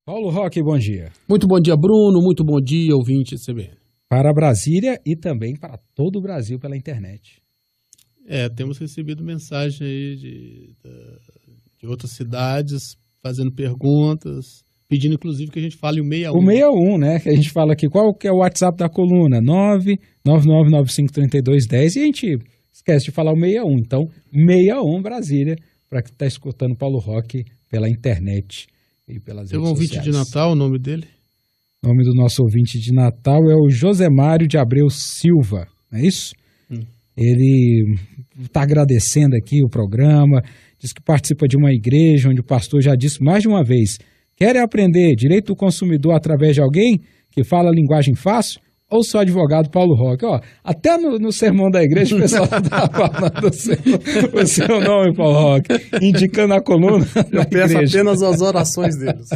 Paulo Roque, bom dia. Muito bom dia, Bruno. Muito bom dia, ouvinte do CBN. Para Brasília e também para todo o Brasil pela internet. Temos recebido mensagem aí de outras cidades fazendo perguntas, pedindo inclusive que a gente fale o 61. O 61, né? Que a gente fala aqui. Qual que é o WhatsApp da coluna? 999953210 e a gente esquece de falar o 61. Então, 61 Brasília, para quem está escutando Paulo Roque pela internet e pelas redes sociais. Teve um ouvinte de Natal, o nome dele? O nome do nosso ouvinte de Natal é o Josemário de Abreu Silva, não é isso? Ele está agradecendo aqui o programa, diz que participa de uma igreja onde o pastor já disse mais de uma vez: querem aprender direito do consumidor através de alguém que fala linguagem fácil? Ou sou advogado Paulo Roque? Ó, até no sermão da igreja o pessoal está falando o seu nome, Paulo Roque, indicando a coluna. Eu peço apenas as orações deles.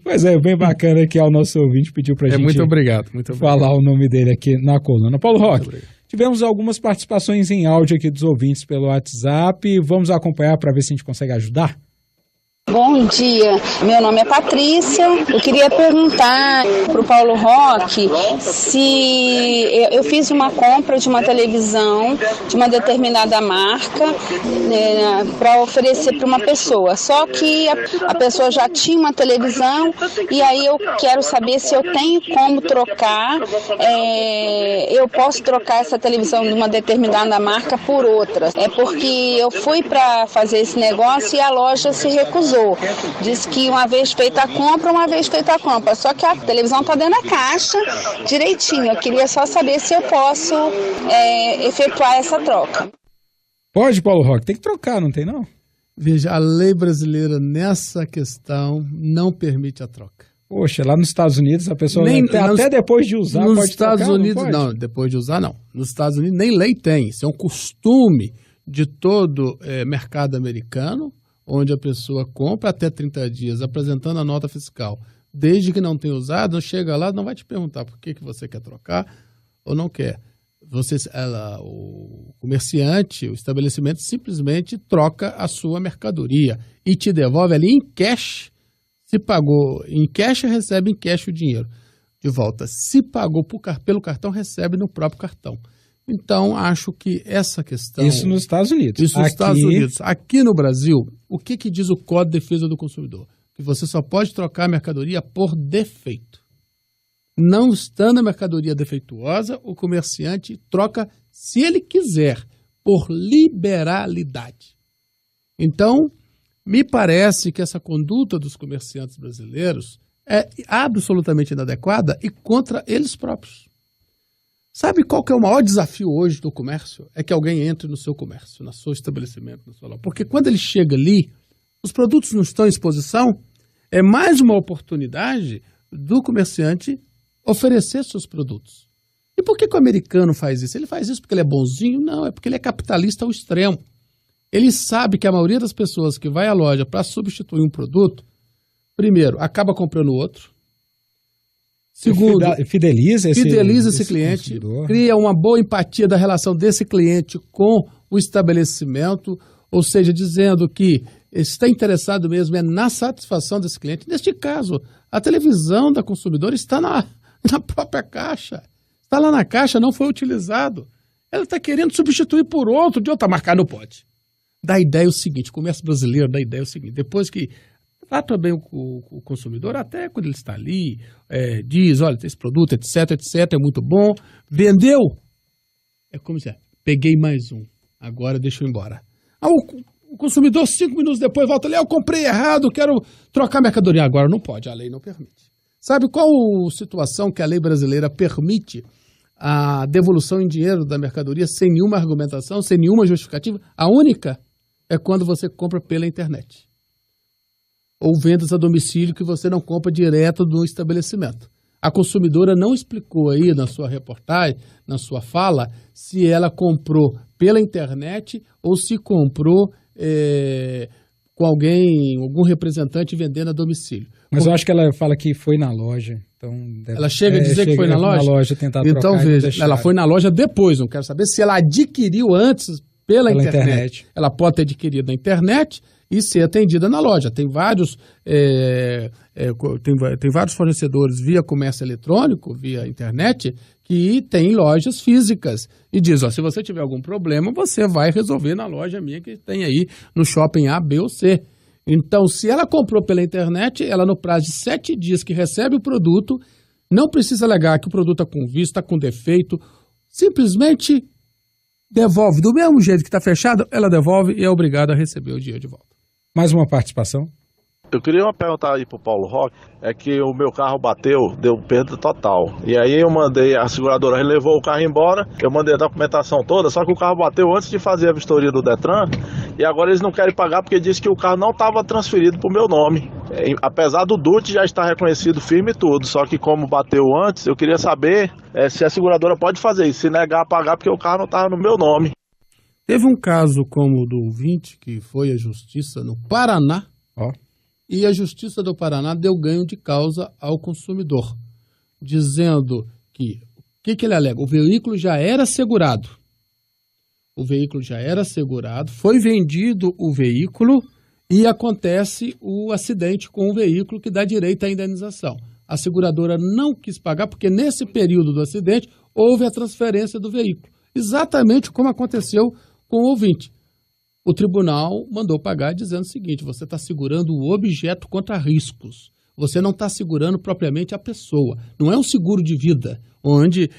Pois é, bem bacana que o nosso ouvinte pediu para a gente muito obrigado. Falar o nome dele aqui na coluna. Paulo Roque, tivemos algumas participações em áudio aqui dos ouvintes pelo WhatsApp. Vamos acompanhar para ver se a gente consegue ajudar? Bom dia, meu nome é Patrícia. Eu queria perguntar para o Paulo Roque se eu fiz uma compra de uma televisão de uma determinada marca, né, para oferecer para uma pessoa. Só que a pessoa já tinha uma televisão e aí eu quero saber se eu tenho como trocar. Eu posso trocar essa televisão de uma determinada marca por outra. É porque eu fui para fazer esse negócio e a loja se recusou. Diz que uma vez feita a compra, só que a televisão está dentro da caixa direitinho. Eu queria só saber se eu posso efetuar essa troca. Pode, Paulo Roque, tem que trocar, não tem não? Veja, a lei brasileira nessa questão não permite a troca. Poxa, lá nos Estados Unidos a pessoa até depois de usar nos pode Estados trocar, Unidos não, depois de usar não. Nos Estados Unidos nem lei tem, isso é um costume de todo mercado americano, onde a pessoa compra até 30 dias, apresentando a nota fiscal. Desde que não tenha usado, não chega lá, não vai te perguntar por que você quer trocar ou não quer. O comerciante, o estabelecimento, simplesmente troca a sua mercadoria e te devolve ali em cash. Se pagou em cash, recebe em cash o dinheiro de volta. Se pagou pelo cartão, recebe no próprio cartão. Então, acho que essa questão... Isso nos Estados Unidos. Isso nos Estados Unidos. Aqui no Brasil, o que diz o Código de Defesa do Consumidor? Que você só pode trocar a mercadoria por defeito. Não estando a mercadoria defeituosa, o comerciante troca, se ele quiser, por liberalidade. Então, me parece que essa conduta dos comerciantes brasileiros é absolutamente inadequada e contra eles próprios. Sabe qual que é o maior desafio hoje do comércio? É que alguém entre no seu comércio, no seu estabelecimento, na sua loja. Porque quando ele chega ali, os produtos não estão em exposição, é mais uma oportunidade do comerciante oferecer seus produtos. E por que o americano faz isso? Ele faz isso porque ele é bonzinho? Não, é porque ele é capitalista ao extremo. Ele sabe que a maioria das pessoas que vai à loja para substituir um produto, primeiro, acaba comprando outro. Segundo, fideliza esse cliente, cria uma boa empatia da relação desse cliente com o estabelecimento, ou seja, dizendo que está interessado mesmo na satisfação desse cliente. Neste caso, a televisão da consumidora está na própria caixa. Está lá na caixa, não foi utilizado. Ela está querendo substituir por outro, de outra marca, não pode. Dá a ideia o seguinte, o comércio brasileiro dá a ideia o seguinte, depois que trata bem o consumidor, até quando ele está ali, diz, olha, esse produto, etc, é muito bom. Vendeu? É como se peguei mais um, agora deixa eu ir embora. O consumidor, 5 minutos depois, volta ali, eu comprei errado, quero trocar mercadoria. Agora não pode, a lei não permite. Sabe qual situação que a lei brasileira permite a devolução em dinheiro da mercadoria sem nenhuma argumentação, sem nenhuma justificativa? A única é quando você compra pela internet. Ou vendas a domicílio que você não compra direto do estabelecimento. A consumidora não explicou aí na sua reportagem, na sua fala, se ela comprou pela internet ou se comprou com algum representante vendendo a domicílio. Mas eu acho que ela fala que foi na loja. Então ela chega a dizer que foi na loja? Tentar então trocar veja, ela foi na loja depois, não quero saber se ela adquiriu antes pela internet. Ela pode ter adquirido na internet e ser atendida na loja. Tem vários, tem vários fornecedores via comércio eletrônico, via internet, que tem lojas físicas e diz, se você tiver algum problema, você vai resolver na loja minha que tem aí no shopping A, B ou C. Então, se ela comprou pela internet, ela no prazo de 7 dias que recebe o produto, não precisa alegar que o produto está com vício, está com defeito, simplesmente devolve. Do mesmo jeito que está fechado, ela devolve e é obrigada a receber o dinheiro de volta. Mais uma participação? Eu queria perguntar aí pro Paulo Roque, é que o meu carro bateu, deu perda total. E aí eu mandei, a seguradora levou o carro embora, eu mandei a documentação toda, só que o carro bateu antes de fazer a vistoria do Detran, e agora eles não querem pagar porque disse que o carro não estava transferido pro meu nome. Apesar do DUT já estar reconhecido firme e tudo, só que como bateu antes, eu queria saber se a seguradora pode fazer isso, se negar a pagar porque o carro não estava no meu nome. Teve um caso como o do ouvinte, que foi à justiça no Paraná, e a Justiça do Paraná deu ganho de causa ao consumidor, dizendo que, o que ele alega? O veículo já era segurado. O veículo já era segurado, foi vendido o veículo e acontece o acidente com o veículo que dá direito à indenização. A seguradora não quis pagar porque nesse período do acidente houve a transferência do veículo. Exatamente como aconteceu com o ouvinte. O tribunal mandou pagar dizendo o seguinte, você está segurando o objeto contra riscos. Você não está segurando propriamente a pessoa. Não é um seguro de vida, onde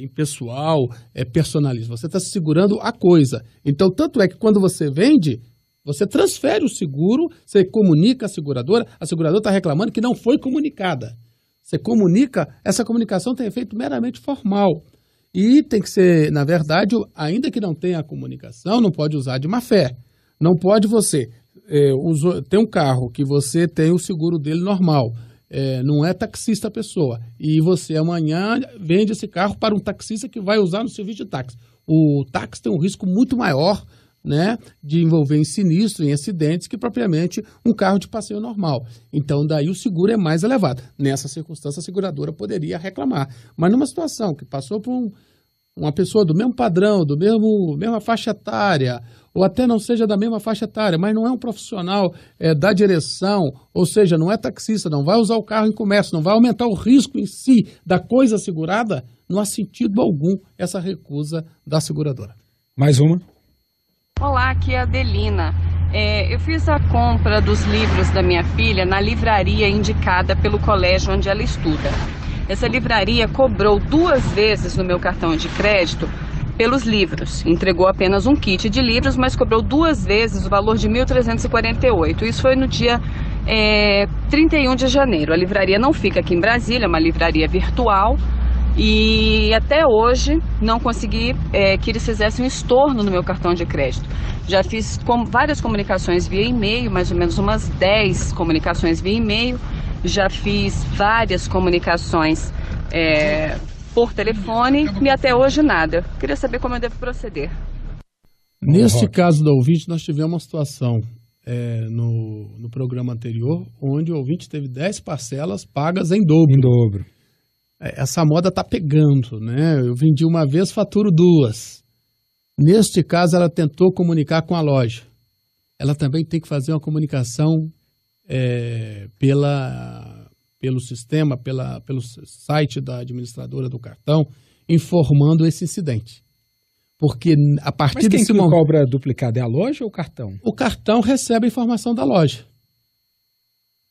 impessoal, personalista. Você está segurando a coisa. Então, tanto é que quando você vende, você transfere o seguro, você comunica a seguradora está reclamando que não foi comunicada. Você comunica, essa comunicação tem efeito meramente formal. E tem que ser, na verdade, ainda que não tenha a comunicação, não pode usar de má fé. Não pode você ter um carro que você tem o seguro dele normal, não é taxista a pessoa, e você amanhã vende esse carro para um taxista que vai usar no serviço de táxi. O táxi tem um risco muito maior, né, de envolver em sinistro, em acidentes, que propriamente um carro de passeio normal. Então, daí o seguro é mais elevado. Nessa circunstância, a seguradora poderia reclamar. Mas numa situação que passou por uma pessoa do mesmo padrão, mesma faixa etária, ou até não seja da mesma faixa etária, mas não é um profissional da direção, ou seja, não é taxista, não vai usar o carro em comércio, não vai aumentar o risco em si da coisa segurada, não há sentido algum essa recusa da seguradora. Mais uma. Olá, aqui é a Adelina. Eu fiz a compra dos livros da minha filha na livraria indicada pelo colégio onde ela estuda. Essa livraria cobrou 2 vezes no meu cartão de crédito pelos livros. Entregou apenas um kit de livros, mas cobrou 2 vezes o valor de R$ 1.348. Isso foi no dia 31 de janeiro. A livraria não fica aqui em Brasília, é uma livraria virtual. E até hoje não consegui que eles fizessem um estorno no meu cartão de crédito. Já fiz várias comunicações via e-mail, mais ou menos umas 10 comunicações via e-mail. Já fiz várias comunicações por telefone e até hoje nada. Queria saber como eu devo proceder. Neste caso do ouvinte, nós tivemos uma situação no programa anterior, onde o ouvinte teve 10 parcelas pagas em dobro. Em dobro. Essa moda está pegando, né? Eu vendi uma vez, faturo 2. Neste caso, ela tentou comunicar com a loja. Ela também tem que fazer uma comunicação pelo sistema, pelo site da administradora do cartão, informando esse incidente. Porque a partir desse momento... Mas quem cobra duplicado é a loja ou o cartão? O cartão recebe a informação da loja.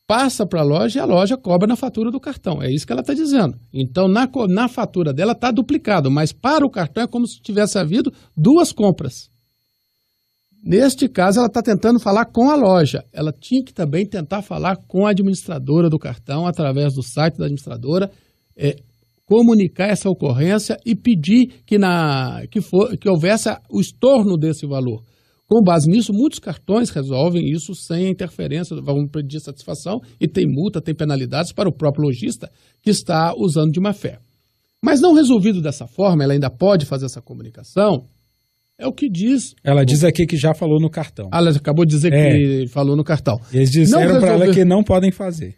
Passa para a loja e a loja cobra na fatura do cartão. É isso que ela está dizendo. Então, na fatura dela está duplicado, mas para o cartão é como se tivesse havido 2 compras. Neste caso, ela está tentando falar com a loja. Ela tinha que também tentar falar com a administradora do cartão, através do site da administradora, comunicar essa ocorrência e pedir que houvesse o estorno desse valor. Com base nisso, muitos cartões resolvem isso sem interferência, vão pedir satisfação e tem multa, tem penalidades para o próprio lojista que está usando de má fé. Mas não resolvido dessa forma, ela ainda pode fazer essa comunicação, é o que diz... Ela diz aqui que já falou no cartão. Ela acabou de dizer que falou no cartão. Eles disseram para ela que não podem fazer.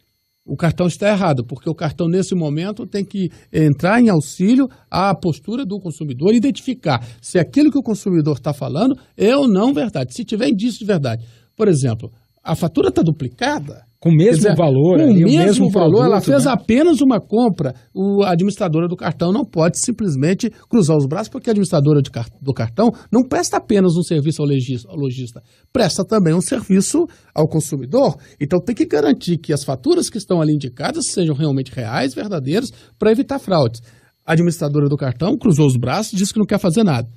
O cartão está errado, porque o cartão, nesse momento, tem que entrar em auxílio à postura do consumidor e identificar se aquilo que o consumidor está falando é ou não verdade, se tiver indício de verdade. por exemplo, a fatura está duplicada. Com o mesmo valor. Com o mesmo valor, produto, ela fez né? apenas uma compra. A administradora do cartão não pode simplesmente cruzar os braços, porque a administradora do cartão não presta apenas um serviço ao lojista, presta também um serviço ao consumidor. Então tem que garantir que as faturas que estão ali indicadas sejam realmente reais, verdadeiras, para evitar fraudes. A administradora do cartão cruzou os braços e disse que não quer fazer nada.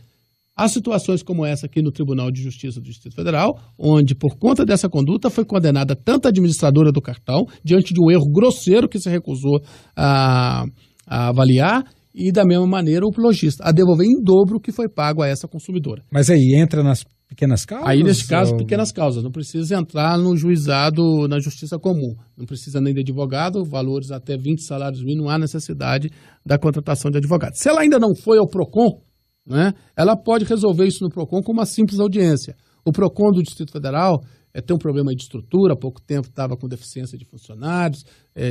Há situações como essa aqui no Tribunal de Justiça do Distrito Federal, onde, por conta dessa conduta, foi condenada tanto a administradora do cartão, diante de um erro grosseiro que se recusou a avaliar, e da mesma maneira o lojista, a devolver em dobro o que foi pago a essa consumidora. Mas aí entra nas pequenas causas? Aí, nesse caso, pequenas causas. Não precisa entrar no juizado, na justiça comum. Não precisa nem de advogado, valores até 20 salários mínimos, não há necessidade da contratação de advogado. Se ela ainda não foi ao PROCON, né, ela pode resolver isso no PROCON com uma simples audiência. O PROCON do Distrito Federal tem um problema de estrutura, há pouco tempo estava com deficiência de funcionários,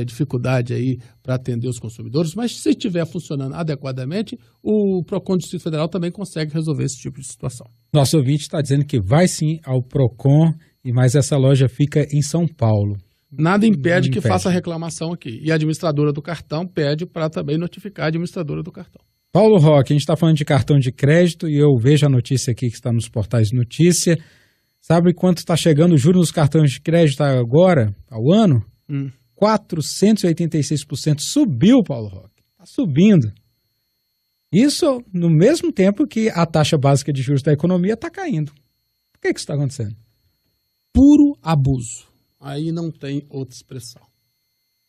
dificuldade aí para atender os consumidores, mas se estiver funcionando adequadamente, o PROCON do Distrito Federal também consegue resolver esse tipo de situação. Nosso ouvinte está dizendo que vai sim ao PROCON, mas essa loja fica em São Paulo. Nada impede que faça reclamação aqui. E a administradora do cartão pede para também notificar a administradora do cartão. Paulo Roque, a gente está falando de cartão de crédito e eu vejo a notícia aqui que está nos portais de notícia. Sabe quanto está chegando o juros nos cartões de crédito agora, ao ano? 486%. Subiu, Paulo Roque. Está subindo. Isso no mesmo tempo que a taxa básica de juros da economia está caindo. Por que isso está acontecendo? Puro abuso. Aí não tem outra expressão.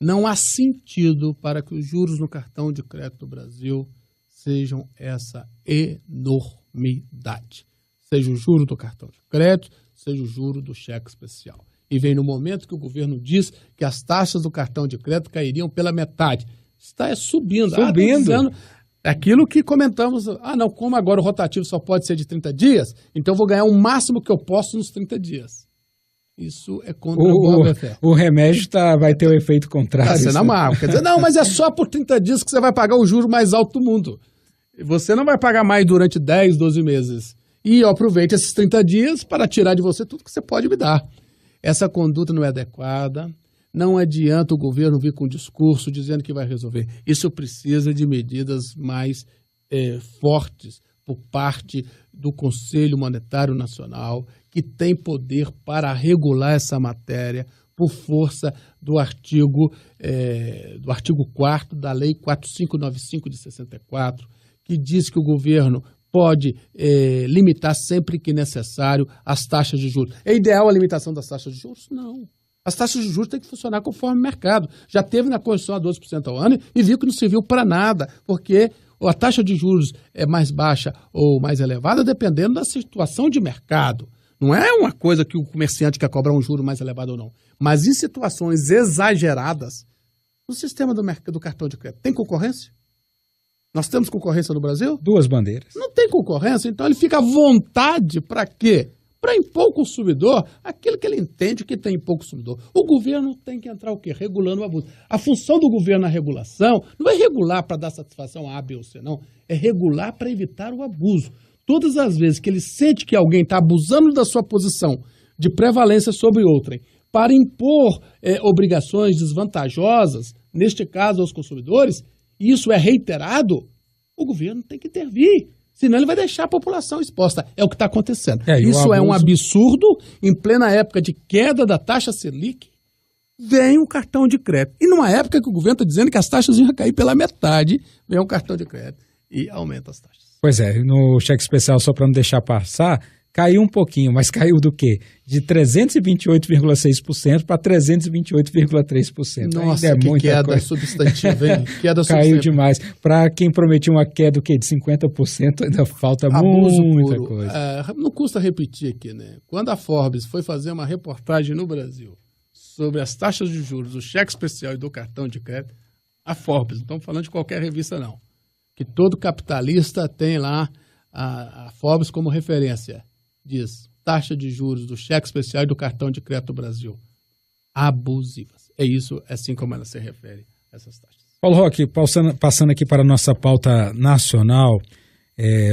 Não há sentido para que os juros no cartão de crédito do Brasil sejam essa enormidade. Seja o juro do cartão de crédito, seja o juro do cheque especial. E vem no momento que o governo diz que as taxas do cartão de crédito cairiam pela metade. Está subindo. Subindo. Aquilo que comentamos, não, como agora o rotativo só pode ser de 30 dias, então eu vou ganhar o máximo que eu posso nos 30 dias. Isso é contra o remédio vai ter o efeito contrário. Está sendo amargo. Quer dizer, não, mas é só por 30 dias que você vai pagar o juro mais alto do mundo. Você não vai pagar mais durante 10, 12 meses. E eu aproveito esses 30 dias para tirar de você tudo que você pode me dar. Essa conduta não é adequada. Não adianta o governo vir com um discurso dizendo que vai resolver. Isso precisa de medidas mais fortes por parte do Conselho Monetário Nacional, que tem poder para regular essa matéria por força do artigo 4º da Lei 4595 de 64, que diz que o governo pode limitar sempre que necessário as taxas de juros. É ideal a limitação das taxas de juros? Não. As taxas de juros têm que funcionar conforme o mercado. Já teve na Constituição a 12% ao ano e viu que não serviu para nada, porque a taxa de juros é mais baixa ou mais elevada dependendo da situação de mercado. Não é uma coisa que o comerciante quer cobrar um juro mais elevado ou não. Mas em situações exageradas, no sistema do cartão de crédito, tem concorrência? Nós temos concorrência no Brasil? 2 bandeiras. Não tem concorrência, então ele fica à vontade para quê? Para impor ao consumidor aquilo que ele entende que tem impor ao consumidor. O governo tem que entrar o quê? Regulando o abuso. A função do governo na regulação não é regular para dar satisfação a B ou C, não. É regular para evitar o abuso. Todas as vezes que ele sente que alguém está abusando da sua posição de prevalência sobre outrem para impor obrigações desvantajosas, neste caso aos consumidores, e isso é reiterado, o governo tem que intervir. Senão ele vai deixar a população exposta. É o que está acontecendo. Isso é um absurdo. Em plena época de queda da taxa Selic, vem um cartão de crédito. E numa época que o governo está dizendo que as taxas iam cair pela metade, vem um cartão de crédito e aumenta as taxas. Pois é, no cheque especial, só para não deixar passar, caiu um pouquinho, mas caiu do quê? De 328,6% para 328,3%. Nossa, ainda que queda coisa. Substantiva, hein? Queda caiu demais. Para quem prometia uma queda de 50%, ainda falta abuso muita puro. coisa. Não custa repetir aqui, né? Quando a Forbes foi fazer uma reportagem no Brasil sobre as taxas de juros do cheque especial e do cartão de crédito, a Forbes, não estamos falando de qualquer revista, não, que todo capitalista tem lá a Forbes como referência, diz taxa de juros do cheque especial e do cartão de crédito do Brasil abusivas. É isso, assim como ela se refere a essas taxas. Paulo Roque, passando aqui para a nossa pauta nacional,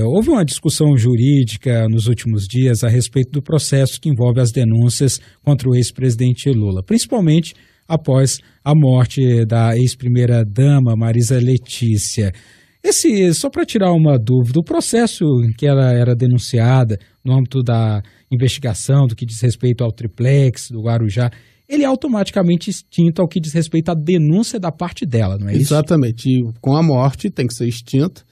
Houve uma discussão jurídica nos últimos dias a respeito do processo que envolve as denúncias contra o ex-presidente Lula, principalmente após a morte da ex-primeira-dama Marisa Letícia. Só para tirar uma dúvida, o processo em que ela era denunciada no âmbito da investigação do que diz respeito ao triplex do Guarujá, ele é automaticamente extinto ao que diz respeito à denúncia da parte dela, não é isso? Exatamente. E com a morte tem que ser extinto,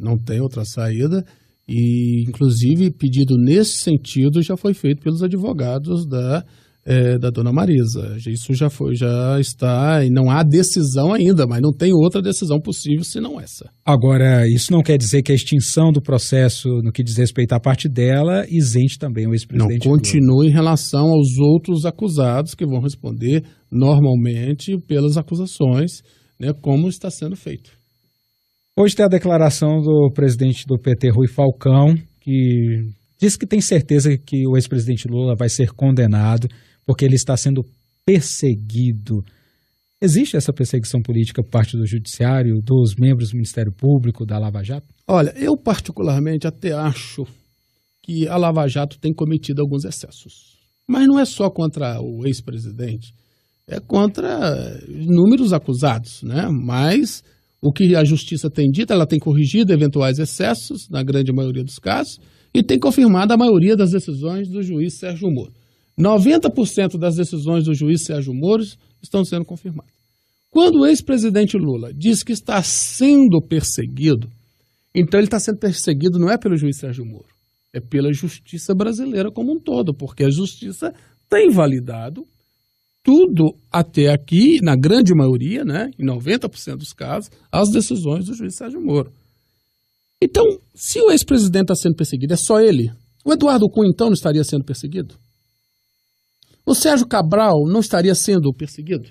não tem outra saída. E, inclusive, pedido nesse sentido já foi feito pelos advogados da dona Marisa. Isso já está, e não há decisão ainda, mas não tem outra decisão possível senão essa. Agora, isso não quer dizer que a extinção do processo no que diz respeito à parte dela isente também o ex-presidente Lula. Não, continua em relação aos outros acusados que vão responder normalmente pelas acusações, né, como está sendo feito. Hoje tem a declaração do presidente do PT, Rui Falcão, que diz que tem certeza que o ex-presidente Lula vai ser condenado porque ele está sendo perseguido. Existe essa perseguição política por parte do Judiciário, dos membros do Ministério Público, da Lava Jato? Olha, eu particularmente até acho que a Lava Jato tem cometido alguns excessos. Mas não é só contra o ex-presidente, é contra inúmeros acusados, né? Mas o que a Justiça tem dito, ela tem corrigido eventuais excessos, na grande maioria dos casos, e tem confirmado a maioria das decisões do juiz Sérgio Moro. 90% das decisões do juiz Sérgio Moro estão sendo confirmadas. Quando o ex-presidente Lula diz que está sendo perseguido, então ele está sendo perseguido não é pelo juiz Sérgio Moro, é pela justiça brasileira como um todo, porque a justiça tem validado tudo até aqui, na grande maioria, né, em 90% dos casos, as decisões do juiz Sérgio Moro. Então, se o ex-presidente está sendo perseguido, é só ele. O Eduardo Cunha, então, não estaria sendo perseguido? O Sérgio Cabral não estaria sendo perseguido?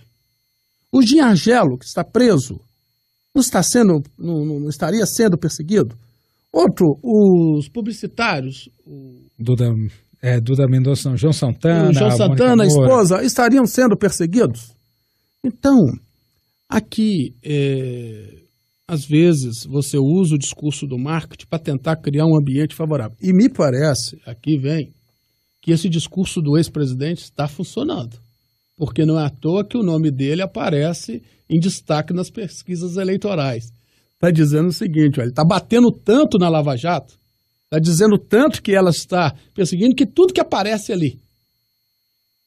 O Giangelo, que está preso, não estaria sendo perseguido? Outro, os publicitários... Duda Mendonça, João Santana... O João Santana, a esposa, estariam sendo perseguidos? Então, aqui... Às vezes, você usa o discurso do marketing para tentar criar um ambiente favorável. E me parece, aqui vem, que esse discurso do ex-presidente está funcionando. Porque não é à toa que o nome dele aparece em destaque nas pesquisas eleitorais. Está dizendo o seguinte, ele está batendo tanto na Lava Jato, está dizendo tanto que ela está perseguindo, que tudo que aparece ali,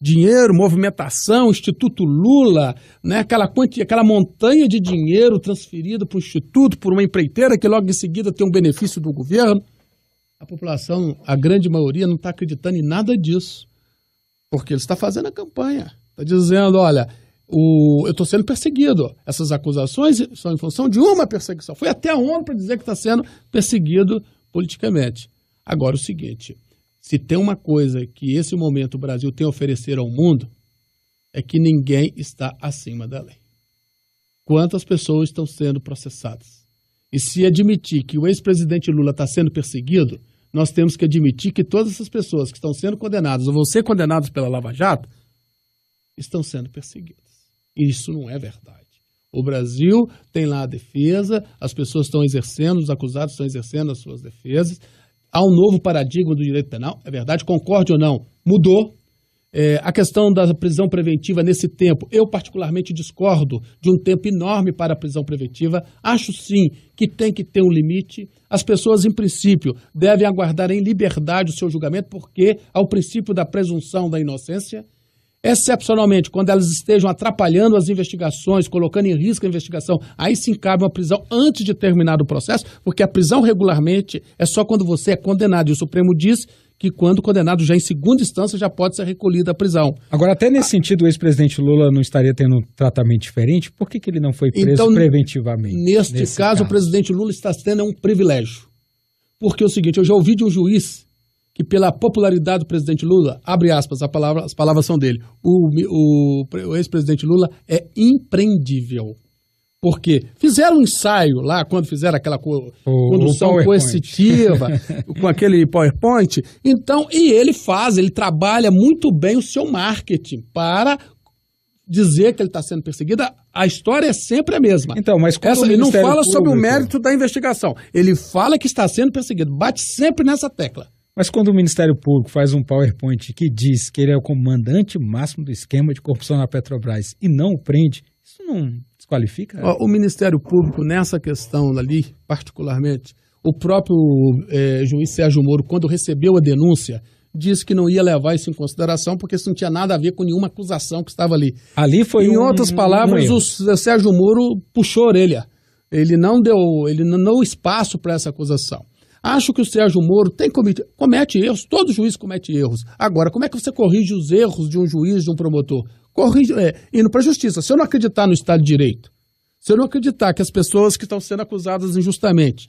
dinheiro, movimentação, Instituto Lula, né, aquela montanha de dinheiro transferida para o Instituto por uma empreiteira que logo em seguida tem um benefício do governo. A população, a grande maioria, não está acreditando em nada disso, porque ele está fazendo a campanha. Está dizendo, olha, eu estou sendo perseguido. Essas acusações são em função de uma perseguição. Foi até onde para dizer que está sendo perseguido politicamente. Agora, o seguinte... Se tem uma coisa que esse momento o Brasil tem a oferecer ao mundo, é que ninguém está acima da lei. Quantas pessoas estão sendo processadas? E se admitir que o ex-presidente Lula está sendo perseguido, nós temos que admitir que todas essas pessoas que estão sendo condenadas ou vão ser condenadas pela Lava Jato estão sendo perseguidas. E isso não é verdade. O Brasil tem lá a defesa, as pessoas estão exercendo, os acusados estão exercendo as suas defesas. Há um novo paradigma do direito penal, é verdade, concorde ou não, mudou. A questão da prisão preventiva nesse tempo, eu particularmente discordo de um tempo enorme para a prisão preventiva. Acho sim que tem que ter um limite. As pessoas, em princípio, devem aguardar em liberdade o seu julgamento, porque há o princípio da presunção da inocência. Excepcionalmente, quando elas estejam atrapalhando as investigações, colocando em risco a investigação, aí sim cabe uma prisão antes de terminar o processo, porque a prisão regularmente é só quando você é condenado. E o Supremo diz que quando condenado já em segunda instância já pode ser recolhida a prisão. Agora, até nesse sentido, o ex-presidente Lula não estaria tendo um tratamento diferente? Por que ele não foi preso preventivamente? Neste caso, o presidente Lula está tendo um privilégio. Porque é o seguinte, eu já ouvi de um juiz que pela popularidade do presidente Lula, abre aspas, as palavras são dele, o ex-presidente Lula é imprendível. Porque fizeram um ensaio lá, quando fizeram aquela condução coercitiva, com aquele PowerPoint, então, e ele trabalha muito bem o seu marketing para dizer que ele está sendo perseguido, a história é sempre a mesma. Então, mas ele não fala sobre o mérito da investigação. Ele fala que está sendo perseguido. Bate sempre nessa tecla. Mas quando o Ministério Público faz um PowerPoint que diz que ele é o comandante máximo do esquema de corrupção na Petrobras e não o prende, isso não desqualifica? O Ministério Público, nessa questão ali, particularmente, o próprio juiz Sérgio Moro, quando recebeu a denúncia, disse que não ia levar isso em consideração porque isso não tinha nada a ver com nenhuma acusação que estava ali. Ali foi em outras palavras, o Sérgio Moro puxou a orelha. Ele não deu espaço para essa acusação. Acho que o Sérgio Moro comete erros, todo juiz comete erros. Agora, como é que você corrige os erros de um juiz, de um promotor? Indo para a justiça. Se eu não acreditar no Estado de Direito, se eu não acreditar que as pessoas que estão sendo acusadas injustamente,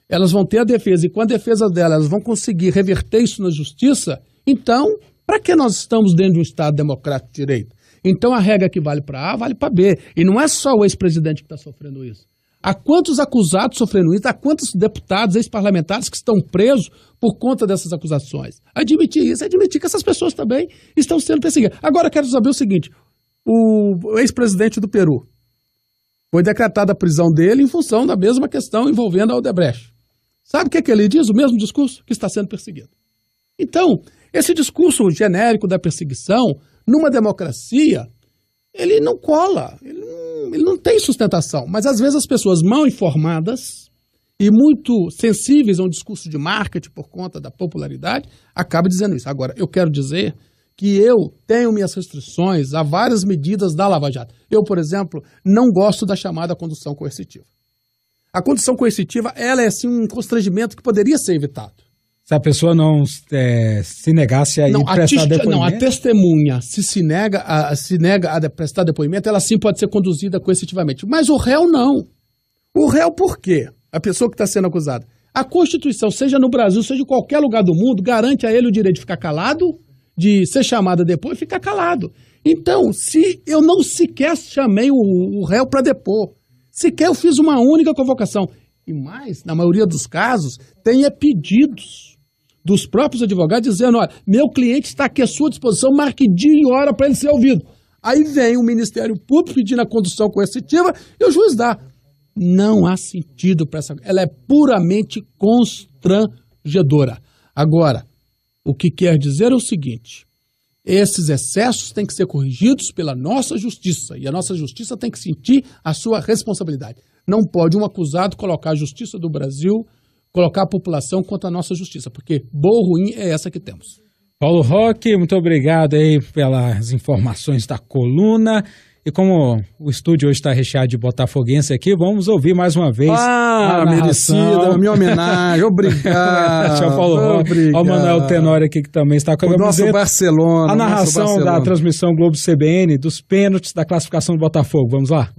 elas vão ter a defesa, e com a defesa delas, elas vão conseguir reverter isso na justiça, então, para que nós estamos dentro de um Estado democrático de direito? Então, a regra que vale para A, vale para B. E não é só o ex-presidente que está sofrendo isso. Há quantos acusados sofrendo isso? Há quantos deputados, ex-parlamentares que estão presos por conta dessas acusações? Admitir isso, admitir que essas pessoas também estão sendo perseguidas. Agora, quero saber o seguinte, o ex-presidente do Peru, foi decretada a prisão dele em função da mesma questão envolvendo a Odebrecht. Sabe o que ele diz? O mesmo discurso, que está sendo perseguido. Então, esse discurso genérico da perseguição, numa democracia, ele não cola, ele não tem sustentação. Mas, às vezes, as pessoas mal informadas e muito sensíveis a um discurso de marketing por conta da popularidade, acabam dizendo isso. Agora, eu quero dizer que eu tenho minhas restrições a várias medidas da Lava Jato. Eu, por exemplo, não gosto da chamada condução coercitiva. A condução coercitiva, ela é, sim, um constrangimento que poderia ser evitado. Se a pessoa não se negasse a ir prestar depoimento? Não, a testemunha, se nega a prestar depoimento, ela sim pode ser conduzida coercitivamente. Mas o réu não. O réu por quê? A pessoa que está sendo acusada. A Constituição, seja no Brasil, seja em qualquer lugar do mundo, garante a ele o direito de ficar calado, de ser chamado depois e ficar calado. Então, se eu não sequer chamei o réu para depor, sequer eu fiz uma única convocação. E mais, na maioria dos casos, tem pedidos dos próprios advogados dizendo, olha, meu cliente está aqui à sua disposição, marque dia e hora para ele ser ouvido. Aí vem o Ministério Público pedindo a condução coercitiva e o juiz dá. Não há sentido para essa... Ela é puramente constrangedora. Agora, o que quer dizer é o seguinte, esses excessos têm que ser corrigidos pela nossa justiça e a nossa justiça tem que sentir a sua responsabilidade. Não pode um acusado colocar a justiça do Brasil, colocar a população contra a nossa justiça, porque boa ou ruim é essa que temos. Paulo Roque, muito obrigado aí pelas informações da coluna. E como o estúdio hoje está recheado de botafoguense aqui, vamos ouvir mais uma vez a merecida, minha homenagem, obrigado. Ao Paulo Roque, ao Manuel Tenório aqui que também está com a nosso Barcelona. A narração da transmissão Globo CBN dos pênaltis da classificação do Botafogo. Vamos lá?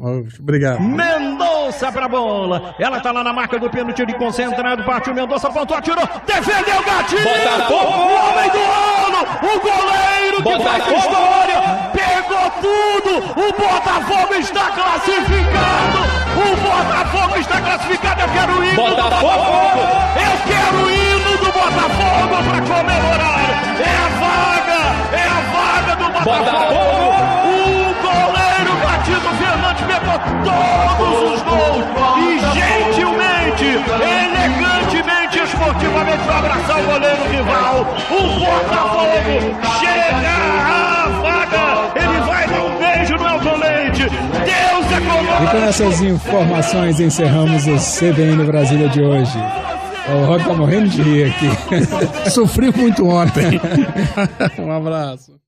Obrigado. Mendonça pra bola. Ela tá lá na marca do pênalti de concentrado. Partiu Mendonça, pontou, atirou. Defendeu o gatinho. Botafogo. O homem do ano. O goleiro que faz história. Pegou tudo. O Botafogo está classificado. O Botafogo está classificado. Eu quero o hino do Botafogo. Eu quero o hino do Botafogo para comemorar. É a vaga do Botafogo. O goleiro Gatito Fernandes pegou todos os gols e gentilmente, elegantemente, esportivamente vai abraçar o goleiro rival. O Botafogo chega à vaga. Ele vai dar um beijo no Elton Leite. Deus é conosco. E com essas informações encerramos o CBN Brasília de hoje. O Roque tá morrendo de rir aqui. Sofri muito ontem. Um abraço.